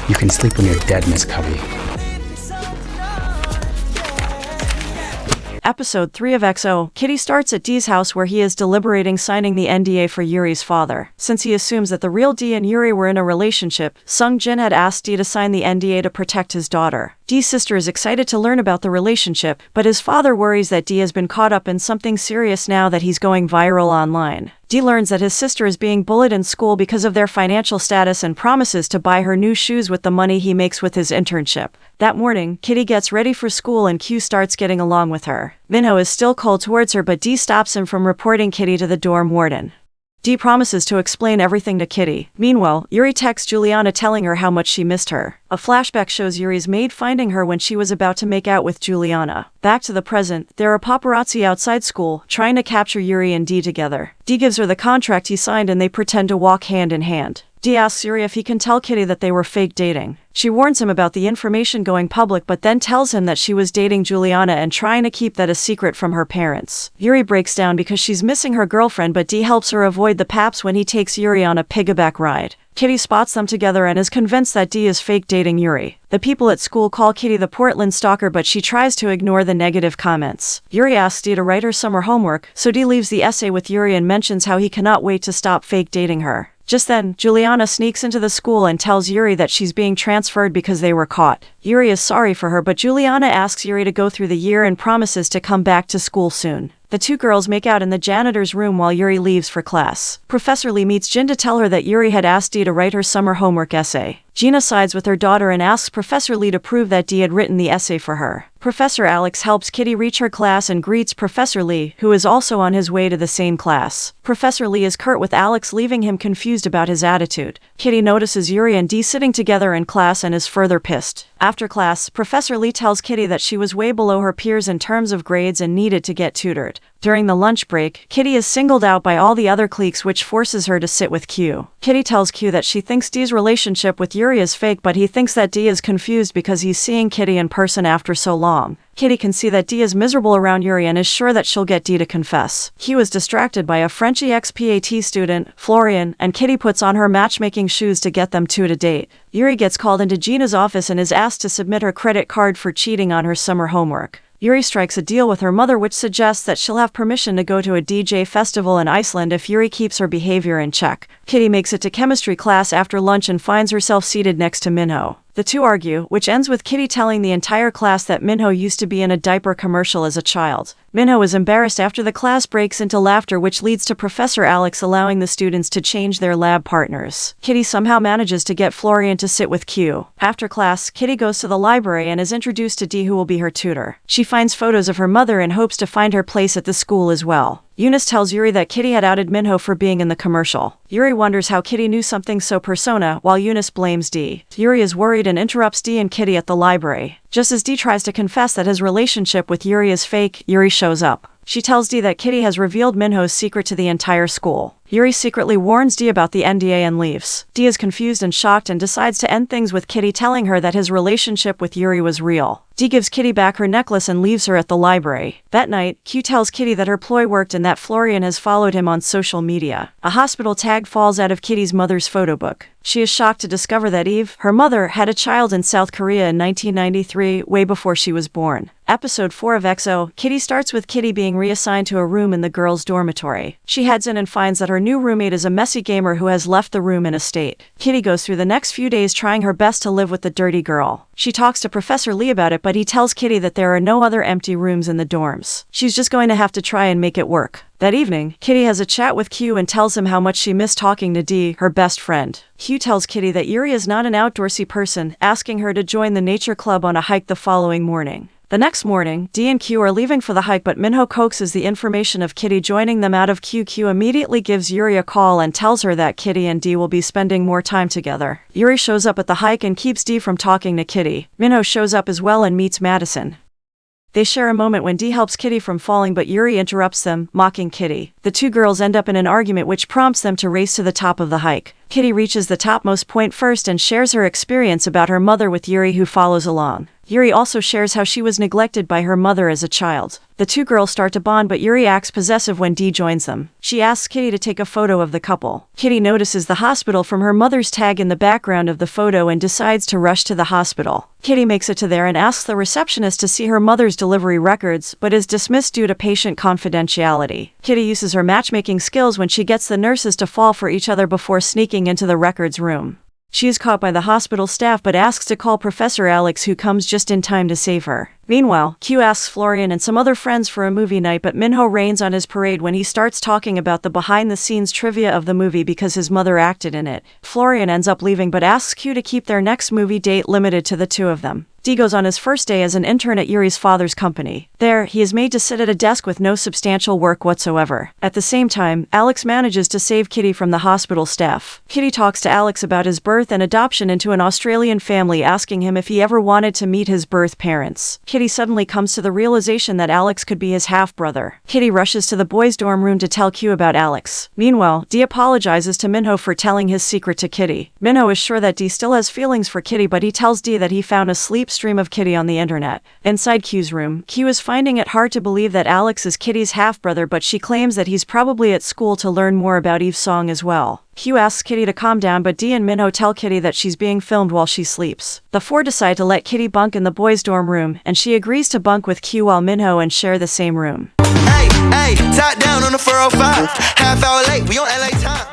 You can sleep when you're dead, Miss Cubby. Episode 3 of EXO, Kitty starts at Dee's house where he is deliberating signing the NDA for Yuri's father. Since he assumes that the real Dee and Yuri were in a relationship, Sung Jin had asked Dee to sign the NDA to protect his daughter. Dee's sister is excited to learn about the relationship, but his father worries that Dee has been caught up in something serious now that he's going viral online. Dee learns that his sister is being bullied in school because of their financial status and promises to buy her new shoes with the money he makes with his internship. That morning, Kitty gets ready for school and Q starts getting along with her. Minho is still cold towards her, but Dee stops him from reporting Kitty to the dorm warden. Dee promises to explain everything to Kitty. Meanwhile, Yuri texts Juliana telling her how much she missed her. A flashback shows Yuri's maid finding her when she was about to make out with Juliana. Back to the present, there are paparazzi outside school, trying to capture Yuri and Dee together. Dee gives her the contract he signed and they pretend to walk hand in hand. Dee asks Yuri if he can tell Kitty that they were fake dating. She warns him about the information going public but then tells him that she was dating Juliana and trying to keep that a secret from her parents. Yuri breaks down because she's missing her girlfriend, but Dee helps her avoid the paps when he takes Yuri on a piggyback ride. Kitty spots them together and is convinced that Dee is fake dating Yuri. The people at school call Kitty the Portland stalker, but she tries to ignore the negative comments. Yuri asks Dee to write her summer homework, so Dee leaves the essay with Yuri and mentions how he cannot wait to stop fake dating her. Just then, Juliana sneaks into the school and tells Yuri that she's being transferred because they were caught. Yuri is sorry for her, but Juliana asks Yuri to go through the year and promises to come back to school soon. The two girls make out in the janitor's room while Yuri leaves for class. Professor Lee meets Jin to tell her that Yuri had asked Dee to write her summer homework essay. Gina sides with her daughter and asks Professor Lee to prove that Dee had written the essay for her. Professor Alex helps Kitty reach her class and greets Professor Lee, who is also on his way to the same class. Professor Lee is curt with Alex, leaving him confused about his attitude. Kitty notices Yuri and Dee sitting together in class and is further pissed. After class, Professor Lee tells Kitty that she was way below her peers in terms of grades and needed to get tutored. During the lunch break, Kitty is singled out by all the other cliques, which forces her to sit with Q. Kitty tells Q that she thinks Dee's relationship with Yuri is fake, but he thinks that Dee is confused because he's seeing Kitty in person after so long. Kitty can see that Dee is miserable around Yuri and is sure that she'll get Dee to confess. Q is distracted by a Frenchy XPAT student, Florian, and Kitty puts on her matchmaking shoes to get them two to date. Yuri gets called into Gina's office and is asked to submit her credit card for cheating on her summer homework. Yuri strikes a deal with her mother, which suggests that she'll have permission to go to a DJ festival in Iceland if Yuri keeps her behavior in check. Kitty makes it to chemistry class after lunch and finds herself seated next to Minho. The two argue, which ends with Kitty telling the entire class that Minho used to be in a diaper commercial as a child. Minho is embarrassed after the class breaks into laughter, which leads to Professor Alex allowing the students to change their lab partners. Kitty somehow manages to get Florian to sit with Q. After class, Kitty goes to the library and is introduced to Dee, who will be her tutor. She finds photos of her mother and hopes to find her place at the school as well. Eunice tells Yuri that Kitty had outed Minho for being in the commercial. Yuri wonders how Kitty knew something so persona, while Eunice blames Dee. Yuri is worried and interrupts Dee and Kitty at the library. Just as Dee tries to confess that his relationship with Yuri is fake, Yuri shows up. She tells Dee that Kitty has revealed Minho's secret to the entire school. Yuri secretly warns Dee about the NDA and leaves. Dee is confused and shocked and decides to end things with Kitty telling her that his relationship with Yuri was real. Dee gives Kitty back her necklace and leaves her at the library. That night, Q tells Kitty that her ploy worked and that Florian has followed him on social media. A hospital tag falls out of Kitty's mother's photo book. She is shocked to discover that Eve, her mother, had a child in South Korea in 1993, way before she was born. Episode 4 of EXO, Kitty starts with Kitty being reassigned to a room in the girls' dormitory. She heads in and finds that her new roommate is a messy gamer who has left the room in a state. Kitty goes through the next few days trying her best to live with the dirty girl. She talks to Professor Lee about it, but he tells Kitty that there are no other empty rooms in the dorms. She's just going to have to try and make it work. That evening, Kitty has a chat with Q and tells him how much she missed talking to Dee, her best friend. Q tells Kitty that Yuri is not an outdoorsy person, asking her to join the nature club on a hike the following morning. The next morning, Dee and Q are leaving for the hike, but Minho coaxes the information of Kitty joining them out of Q. Q immediately gives Yuri a call and tells her that Kitty and Dee will be spending more time together. Yuri shows up at the hike and keeps Dee from talking to Kitty. Minho shows up as well and meets Madison. They share a moment when Dee helps Kitty from falling, but Yuri interrupts them, mocking Kitty. The two girls end up in an argument which prompts them to race to the top of the hike. Kitty reaches the topmost point first and shares her experience about her mother with Yuri, who follows along. Yuri also shares how she was neglected by her mother as a child. The two girls start to bond, but Yuri acts possessive when Dee joins them. She asks Kitty to take a photo of the couple. Kitty notices the hospital from her mother's tag in the background of the photo and decides to rush to the hospital. Kitty makes it to there and asks the receptionist to see her mother's delivery records, but is dismissed due to patient confidentiality. Kitty uses her matchmaking skills when she gets the nurses to fall for each other before sneaking into the records room. She is caught by the hospital staff but asks to call Professor Alex, who comes just in time to save her. Meanwhile, Q asks Florian and some other friends for a movie night, but Minho rains on his parade when he starts talking about the behind-the-scenes trivia of the movie because his mother acted in it. Florian ends up leaving but asks Q to keep their next movie date limited to the two of them. Dee goes on his first day as an intern at Yuri's father's company. There, he is made to sit at a desk with no substantial work whatsoever. At the same time, Alex manages to save Kitty from the hospital staff. Kitty talks to Alex about his birth and adoption into an Australian family, asking him if he ever wanted to meet his birth parents. Kitty suddenly comes to the realization that Alex could be his half-brother. Kitty rushes to the boys' dorm room to tell Q about Alex. Meanwhile, Dee apologizes to Minho for telling his secret to Kitty. Minho is sure that Dee still has feelings for Kitty, but he tells Dee that he found a sleep stream of Kitty on the internet. Inside Q's room, Q is finding it hard to believe that Alex is Kitty's half-brother, but she claims that he's probably at school to learn more about Eve's song as well. Q asks Kitty to calm down, but Dee and Minho tell Kitty that she's being filmed while she sleeps. The four decide to let Kitty bunk in the boys' dorm room, and she agrees to bunk with Q while Minho and share the same room. Hey, top down on the 405. Half hour late, we on LA time.